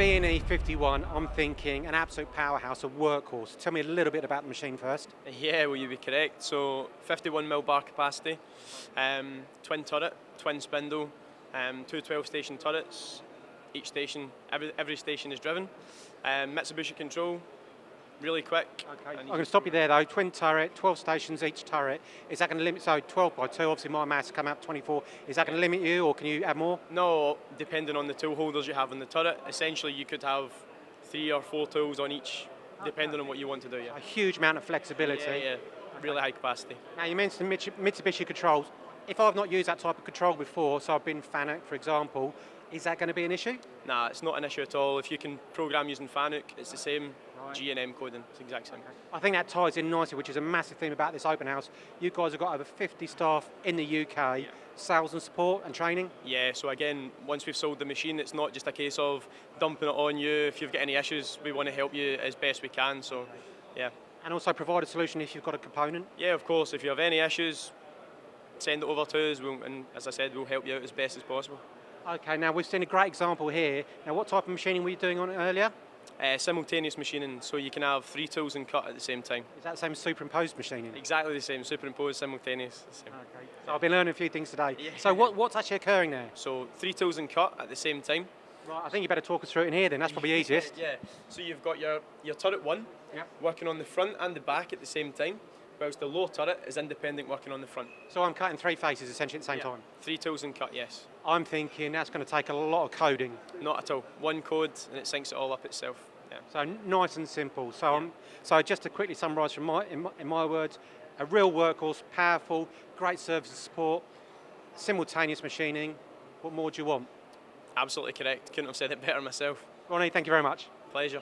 B&E 51, I'm thinking an absolute powerhouse, a workhorse. Tell me a little bit about the machine first. Yeah, well, you'd be correct. So 51mm bar capacity, twin turret, twin spindle, two 12-station turrets. Each station, every station is driven. Mitsubishi control, really quick. Okay. I'm going to stop you there though. Twin turret, 12 stations each turret. Is that going to limit? So 12 by 2. Obviously, my maths come out 24. Is that going to limit you, or can you add more? No, depending on the tool holders you have in the turret. Essentially, you could have 3 or 4 tools on each, depending on what you want to do. Yeah. A huge amount of flexibility. Yeah. Really high capacity. Now you mentioned Mitsubishi controls. If I've not used that type of control before, so I've been FANUC, for example, is that going to be an issue? Nah, it's not an issue at all. If you can program using FANUC, it's the same. G&M coding, it's the exact same. I think that ties in nicely, which is a massive theme about this open house. You guys have got over 50 staff in the UK, sales and support and training. Yeah, so again, once we've sold the machine, it's not just a case of dumping it on you. If you've got any issues, we want to help you as best we can, so yeah. And also provide a solution if you've got a component. Yeah, of course, if you have any issues, send it over to us, and as I said, we'll help you out as best as possible. Okay, now we've seen a great example here. Now what type of machining were you doing on it earlier? Simultaneous machining, so you can have 3 tools in cut at the same time. Is that the same superimposed machining? Exactly the same, superimposed, simultaneous. Okay. So I've been learning a few things today. Yeah. So what's actually occurring there? So 3 tools in cut at the same time. Right, I think you better talk us through it in here then, that's probably easiest. Yeah, so you've got your turret 1 working on the front and the back at the same time, whilst the low turret is independent working on the front. So I'm cutting 3 faces essentially at the same time? 3 tools in cut, yes. I'm thinking that's going to take a lot of coding. Not at all. 1 code and it syncs it all up itself. Yeah. So nice and simple. So so just to quickly summarise from in my words, a real workhorse, powerful, great service and support, simultaneous machining. What more do you want? Absolutely correct. Couldn't have said it better myself. Ronnie, thank you very much. Pleasure.